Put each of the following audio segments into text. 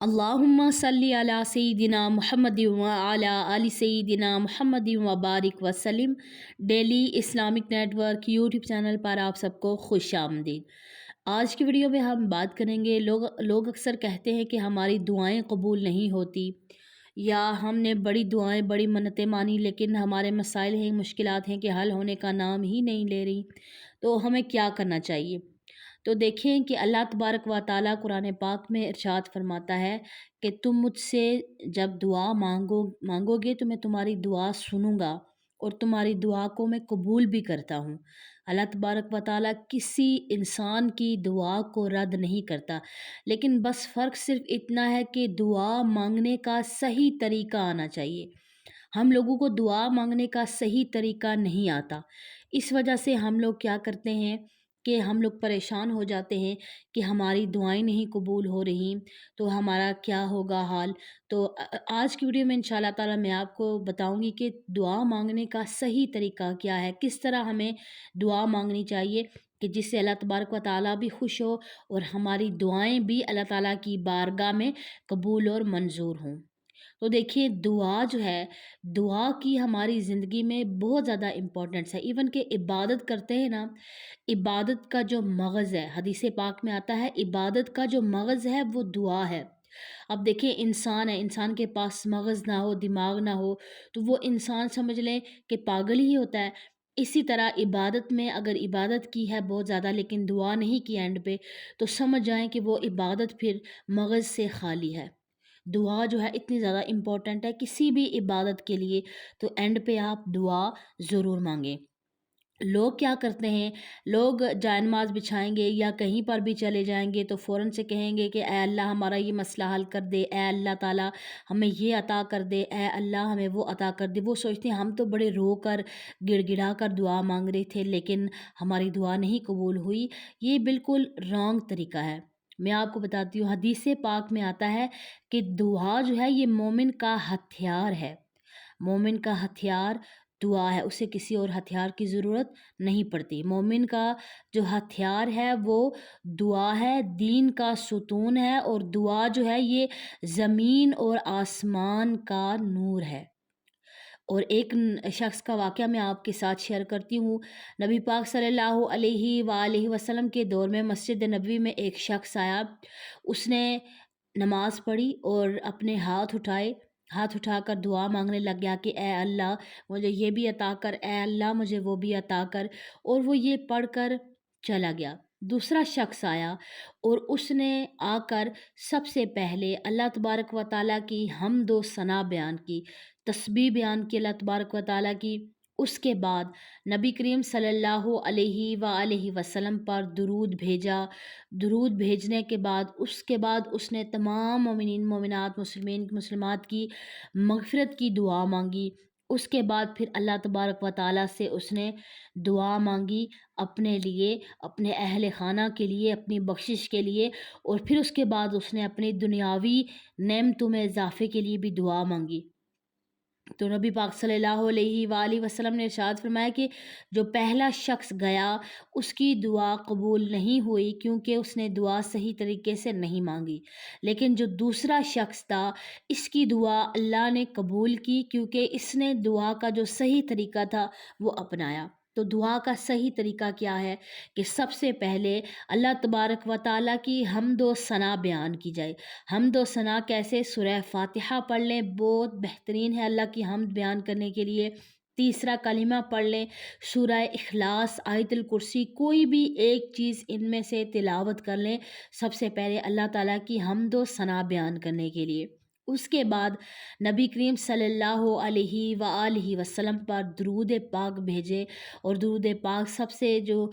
اللہم صلی علی سیدنا محمد وعلی آل سیدنا محمد وبارک وسلم۔ Daily Islamic network YouTube channel پر آپ سب کو خوش آمدید۔ آج کی ویڈیو میں ہم بات کریں گے، لوگ اکثر کہتے ہیں کہ ہماری دعائیں قبول نہیں ہوتی، یا ہم نے بڑی دعائیں بڑی منتیں مانی لیکن ہمارے مسائل ہیں، مشکلات ہیں کہ حل ہونے کا نام ہی نہیں لے رہی، تو ہمیں کیا کرنا چاہیے؟ تو دیکھیں کہ اللہ تبارک و تعالیٰ قرآن پاک میں ارشاد فرماتا ہے کہ تم مجھ سے جب دعا مانگو گے تو میں تمہاری دعا سنوں گا اور تمہاری دعا کو میں قبول بھی کرتا ہوں۔ اللہ تبارک و تعالیٰ کسی انسان کی دعا کو رد نہیں کرتا، لیکن بس فرق صرف اتنا ہے کہ دعا مانگنے کا صحیح طریقہ آنا چاہیے۔ ہم لوگوں کو دعا مانگنے کا صحیح طریقہ نہیں آتا، اس وجہ سے ہم لوگ کیا کرتے ہیں کہ ہم لوگ پریشان ہو جاتے ہیں کہ ہماری دعائیں نہیں قبول ہو رہی، تو ہمارا کیا ہوگا حال۔ تو آج کی ویڈیو میں انشاءاللہ تعالیٰ میں آپ کو بتاؤں گی کہ دعا مانگنے کا صحیح طریقہ کیا ہے، کس طرح ہمیں دعا مانگنی چاہیے کہ جس سے اللہ تبارک و تعالیٰ بھی خوش ہو اور ہماری دعائیں بھی اللہ تعالیٰ کی بارگاہ میں قبول اور منظور ہوں۔ تو دیکھیے، دعا جو ہے، دعا کی ہماری زندگی میں بہت زیادہ امپورٹنس ہے۔ ایون کہ عبادت کرتے ہیں نا، عبادت کا جو مغز ہے، حدیث پاک میں آتا ہے عبادت کا جو مغز ہے وہ دعا ہے۔ اب دیکھیں، انسان ہے، انسان کے پاس مغز نہ ہو، دماغ نہ ہو، تو وہ انسان سمجھ لیں کہ پاگل ہی ہوتا ہے۔ اسی طرح عبادت میں اگر عبادت کی ہے بہت زیادہ لیکن دعا نہیں کی اینڈ پہ، تو سمجھ جائیں کہ وہ عبادت پھر مغز سے خالی ہے۔ دعا جو ہے اتنی زیادہ امپورٹنٹ ہے کسی بھی عبادت کے لیے، تو اینڈ پہ آپ دعا ضرور مانگیں۔ لوگ کیا کرتے ہیں، لوگ جائے نماز بچھائیں گے یا کہیں پر بھی چلے جائیں گے تو فوراً سے کہیں گے کہ اے اللہ ہمارا یہ مسئلہ حل کر دے، اے اللہ تعالیٰ ہمیں یہ عطا کر دے، اے اللہ ہمیں وہ عطا کر دے۔ وہ سوچتے ہیں ہم تو بڑے رو کر گڑ گڑا کر دعا مانگ رہے تھے لیکن ہماری دعا نہیں قبول ہوئی۔ یہ بالکل رانگ طریقہ ہے۔ میں آپ کو بتاتی ہوں، حدیث پاک میں آتا ہے کہ دعا جو ہے یہ مومن کا ہتھیار ہے۔ مومن کا ہتھیار دعا ہے، اسے کسی اور ہتھیار کی ضرورت نہیں پڑتی۔ مومن کا جو ہتھیار ہے وہ دعا ہے، دین کا ستون ہے، اور دعا جو ہے یہ زمین اور آسمان کا نور ہے۔ اور ایک شخص کا واقعہ میں آپ کے ساتھ شیئر کرتی ہوں۔ نبی پاک صلی اللہ علیہ وآلہ وسلم کے دور میں مسجد نبوی میں ایک شخص آیا، اس نے نماز پڑھی اور اپنے ہاتھ اٹھا کر دعا مانگنے لگ گیا کہ اے اللہ مجھے یہ بھی عطا کر، اے اللہ مجھے وہ بھی عطا کر، اور وہ یہ پڑھ کر چلا گیا۔ دوسرا شخص آیا اور اس نے آ کر سب سے پہلے اللہ تبارک و تعالیٰ کی حمد و ثنا بیان کی، تسبیح بیان کی اللہ تبارک و تعالیٰ کی۔ اس کے بعد نبی کریم صلی اللہ علیہ وآلہ وسلم پر درود بھیجا۔ درود بھیجنے کے بعد اس نے تمام مومنین مومنات مسلمین مسلمات کی مغفرت کی دعا مانگی۔ اس کے بعد پھر اللہ تبارک و تعالیٰ سے اس نے دعا مانگی اپنے لیے، اپنے اہل خانہ کے لیے، اپنی بخشش کے لیے، اور پھر اس کے بعد اس نے اپنی دنیاوی نعمتوں میں اضافے کے لیے بھی دعا مانگی۔ تو نبی پاک صلی اللہ علیہ وآلہ وسلم نے ارشاد فرمایا کہ جو پہلا شخص گیا اس کی دعا قبول نہیں ہوئی کیونکہ اس نے دعا صحیح طریقے سے نہیں مانگی، لیکن جو دوسرا شخص تھا اس کی دعا اللہ نے قبول کی کیونکہ اس نے دعا کا جو صحیح طریقہ تھا وہ اپنایا۔ تو دعا کا صحیح طریقہ کیا ہے کہ سب سے پہلے اللہ تبارک و تعالیٰ کی حمد و ثنا بیان کی جائے۔ حمد و ثنا کیسے؟ سورہ فاتحہ پڑھ لیں، بہت بہترین ہے اللہ کی حمد بیان کرنے کے لیے۔ تیسرا کلمہ پڑھ لیں، سورہ اخلاص، آیت الکرسی، کوئی بھی ایک چیز ان میں سے تلاوت کر لیں سب سے پہلے اللہ تعالیٰ کی حمد و ثنا بیان کرنے کے لیے۔ اس کے بعد نبی کریم صلی اللہ علیہ وآلہ وسلم پر درود پاک بھیجے، اور درود پاک سب سے جو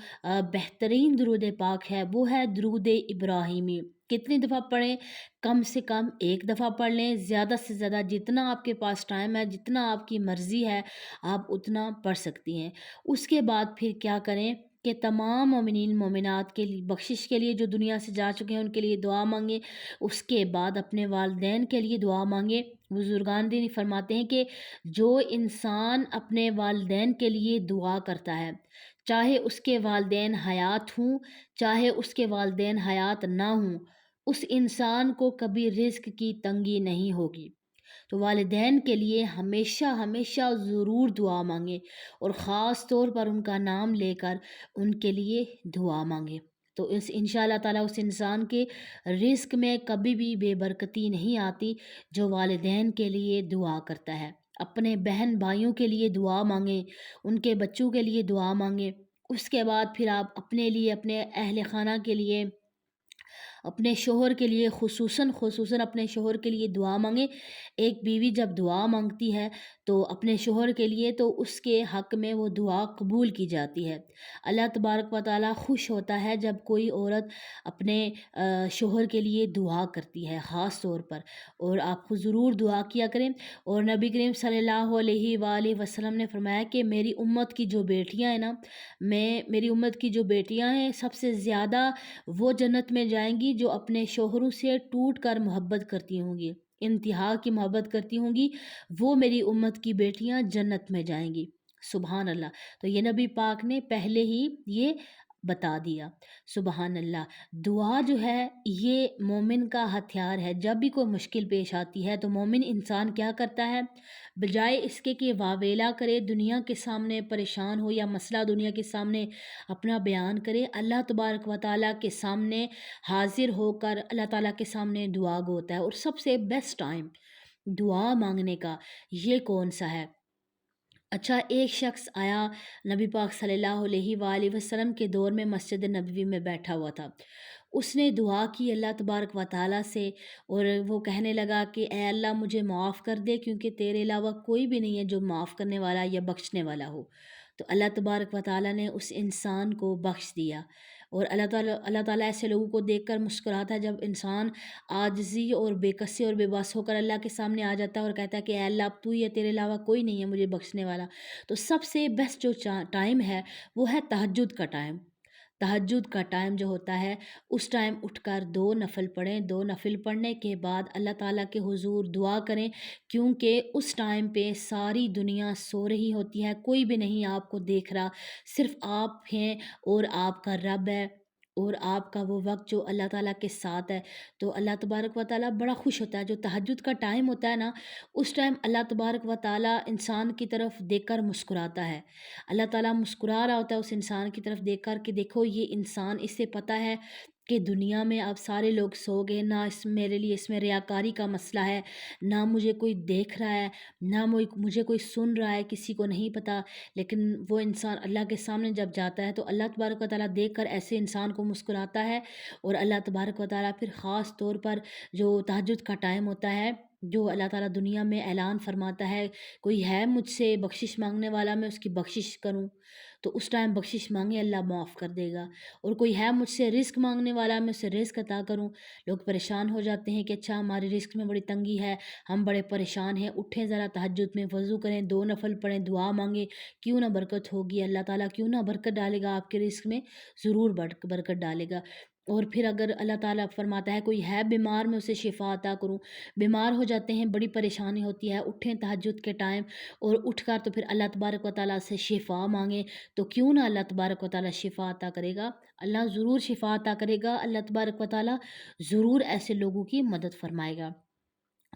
بہترین درود پاک ہے وہ ہے درود ابراہیمی۔ کتنی دفعہ پڑھیں؟ کم سے کم ایک دفعہ پڑھ لیں، زیادہ سے زیادہ جتنا آپ کے پاس ٹائم ہے، جتنا آپ کی مرضی ہے آپ اتنا پڑھ سکتی ہیں۔ اس کے بعد پھر کیا کریں کہ تمام مومنین مومنات کے لیے بخشش کے لیے جو دنیا سے جا چکے ہیں ان کے لیے دعا مانگیں۔ اس کے بعد اپنے والدین کے لیے دعا مانگیں۔ بزرگان دین فرماتے ہیں کہ جو انسان اپنے والدین کے لیے دعا کرتا ہے، چاہے اس کے والدین حیات ہوں چاہے اس کے والدین حیات نہ ہوں، اس انسان کو کبھی رزق کی تنگی نہیں ہوگی۔ تو والدین کے لیے ہمیشہ ہمیشہ ضرور دعا مانگیں، اور خاص طور پر ان کا نام لے کر ان کے لیے دعا مانگیں۔ تو اس انشاءاللہ تعالیٰ اس انسان کے رزق میں کبھی بھی بے برکتی نہیں آتی جو والدین کے لیے دعا کرتا ہے۔ اپنے بہن بھائیوں کے لیے دعا مانگیں، ان کے بچوں کے لیے دعا مانگیں۔ اس کے بعد پھر آپ اپنے لیے، اپنے اہل خانہ کے لیے، اپنے شوہر کے لیے، خصوصاً اپنے شوہر کے لیے دعا مانگیں۔ ایک بیوی جب دعا مانگتی ہے تو اپنے شوہر کے لیے، تو اس کے حق میں وہ دعا قبول کی جاتی ہے۔ اللہ تبارک و تعالیٰ خوش ہوتا ہے جب کوئی عورت اپنے شوہر کے لیے دعا کرتی ہے خاص طور پر، اور آپ کو ضرور دعا کیا کریں۔ اور نبی کریم صلی اللہ علیہ وآلہ وسلم نے فرمایا کہ میری امت کی جو بیٹیاں ہیں نا، میری امت کی جو بیٹیاں ہیں سب سے زیادہ وہ جنت میں جائیں گی جو اپنے شوہروں سے ٹوٹ کر محبت کرتی ہوں گی، انتہا کی محبت کرتی ہوں گی، وہ میری امت کی بیٹیاں جنت میں جائیں گی۔ سبحان اللہ! تو یہ نبی پاک نے پہلے ہی یہ بتا دیا۔ سبحان اللہ! دعا جو ہے یہ مومن کا ہتھیار ہے۔ جب بھی کوئی مشکل پیش آتی ہے تو مومن انسان کیا کرتا ہے؟ بجائے اس کے کہ واویلا کرے، دنیا کے سامنے پریشان ہو یا مسئلہ دنیا کے سامنے اپنا بیان کرے، اللہ تبارک و تعالیٰ کے سامنے حاضر ہو کر اللہ تعالیٰ کے سامنے دعا گو ہوتا ہے۔ اور سب سے بیسٹ ٹائم دعا مانگنے کا یہ کون سا ہے؟ اچھا، ایک شخص آیا نبی پاک صلی اللہ علیہ وآلہ وسلم کے دور میں مسجد نبوی میں بیٹھا ہوا تھا۔ اس نے دعا کی اللہ تبارک و تعالیٰ سے، اور وہ کہنے لگا کہ اے اللہ مجھے معاف کر دے، کیونکہ تیرے علاوہ کوئی بھی نہیں ہے جو معاف کرنے والا یا بخشنے والا ہو۔ تو اللہ تبارک و تعالیٰ نے اس انسان کو بخش دیا۔ اور اللہ تعالیٰ ایسے لوگوں کو دیکھ کر مسکراتا ہے جب انسان عاجزی اور بے کسی اور بے بس ہو کر اللہ کے سامنے آ جاتا ہے اور کہتا ہے کہ اے اللہ اب تو ہی ہے، تیرے علاوہ کوئی نہیں ہے مجھے بخشنے والا۔ تو سب سے بیسٹ جو ٹائم ہے وہ ہے تہجد کا ٹائم۔ تہجد کا ٹائم جو ہوتا ہے، اس ٹائم اٹھ کر 2 نفل پڑھیں، 2 نفل پڑھنے کے بعد اللہ تعالیٰ کے حضور دعا کریں، کیونکہ اس ٹائم پہ ساری دنیا سو رہی ہوتی ہے، کوئی بھی نہیں آپ کو دیکھ رہا، صرف آپ ہیں اور آپ کا رب ہے، اور آپ کا وہ وقت جو اللہ تعالیٰ کے ساتھ ہے۔ تو اللہ تبارک و تعالیٰ بڑا خوش ہوتا ہے۔ جو تہجد کا ٹائم ہوتا ہے نا، اس ٹائم اللہ تبارک و تعالیٰ انسان کی طرف دیکھ کر مسکراتا ہے۔ اللہ تعالیٰ مسکرا رہا ہوتا ہے اس انسان کی طرف دیکھ کر کہ دیکھو یہ انسان، اسے پتہ ہے کہ دنیا میں اب سارے لوگ سو گئے، نہ میرے لیے اس میں ریاکاری کا مسئلہ ہے، نہ مجھے کوئی دیکھ رہا ہے، نہ مجھے کوئی سن رہا ہے، کسی کو نہیں پتہ۔ لیکن وہ انسان اللہ کے سامنے جب جاتا ہے تو اللہ تبارک و تعالیٰ دیکھ کر ایسے انسان کو مسکراتا ہے، اور اللہ تبارک و تعالیٰ پھر خاص طور پر جو تہجد کا ٹائم ہوتا ہے، جو اللہ تعالیٰ دنیا میں اعلان فرماتا ہے کوئی ہے مجھ سے بخشش مانگنے والا، میں اس کی بخشش کروں، تو اس ٹائم بخشش مانگے اللہ معاف کر دے گا۔ اور کوئی ہے مجھ سے رزق مانگنے والا، میں اسے رزق عطا کروں۔ لوگ پریشان ہو جاتے ہیں کہ اچھا ہمارے رزق میں بڑی تنگی ہے، ہم بڑے پریشان ہیں، اٹھیں ذرا تہجد میں، وضو کریں، 2 نفل پڑھیں، دعا مانگیں، کیوں نہ برکت ہوگی، اللہ تعالیٰ کیوں نہ برکت ڈالے گا آپ کے رزق میں، ضرور برکت ڈالے گا۔ اور پھر اگر اللہ تعالیٰ فرماتا ہے کوئی ہے بیمار، میں اسے شفا عطا کروں، بیمار ہو جاتے ہیں، بڑی پریشانی ہوتی ہے، اٹھیں تہجد کے ٹائم اور اٹھ کر تو پھر اللہ تبارک و تعالیٰ سے شفا مانگیں، تو کیوں نہ اللہ تبارک و تعالیٰ شفا عطا کرے گا، اللہ ضرور شفا عطا کرے گا، اللہ تبارک و تعالیٰ ضرور ایسے لوگوں کی مدد فرمائے گا۔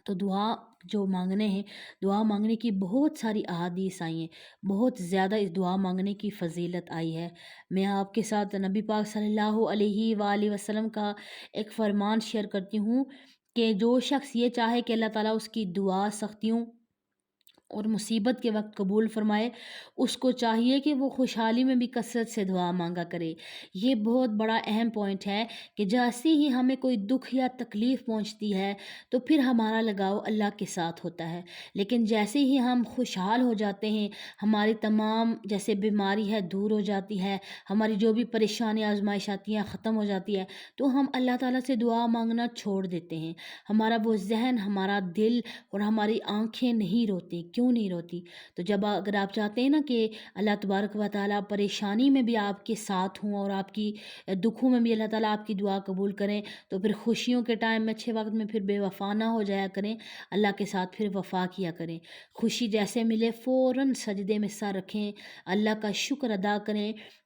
تو دعا جو مانگنے ہیں، دعا مانگنے کی بہت ساری احادیث آئی ہیں، بہت زیادہ اس دعا مانگنے کی فضیلت آئی ہے۔ میں آپ کے ساتھ نبی پاک صلی اللہ علیہ وآلہ وسلم کا ایک فرمان شیئر کرتی ہوں کہ جو شخص یہ چاہے کہ اللہ تعالیٰ اس کی دعا سختیوں اور مصیبت کے وقت قبول فرمائے، اس کو چاہیے کہ وہ خوشحالی میں بھی کثرت سے دعا مانگا کرے۔ یہ بہت بڑا اہم پوائنٹ ہے کہ جیسے ہی ہمیں کوئی دکھ یا تکلیف پہنچتی ہے تو پھر ہمارا لگاؤ اللہ کے ساتھ ہوتا ہے، لیکن جیسے ہی ہم خوشحال ہو جاتے ہیں، ہماری تمام جیسے بیماری ہے دور ہو جاتی ہے، ہماری جو بھی پریشانی آزمائش آتی ہیں ختم ہو جاتی ہے، تو ہم اللہ تعالیٰ سے دعا مانگنا چھوڑ دیتے ہیں۔ ہمارا وہ ذہن، ہمارا دل اور ہماری آنکھیں نہیں روتی۔ کیوں نہیں روتی؟ تو جب اگر آپ چاہتے ہیں نا کہ اللہ تبارک و تعالیٰ پریشانی میں بھی آپ کے ساتھ ہوں اور آپ کی دکھوں میں بھی اللہ تعالیٰ آپ کی دعا قبول کریں، تو پھر خوشیوں کے ٹائم میں، اچھے وقت میں پھر بے وفا نہ ہو جایا کریں، اللہ کے ساتھ پھر وفا کیا کریں۔ خوشی جیسے ملے فوراً سجدے میں سر رکھیں، اللہ کا شکر ادا کریں،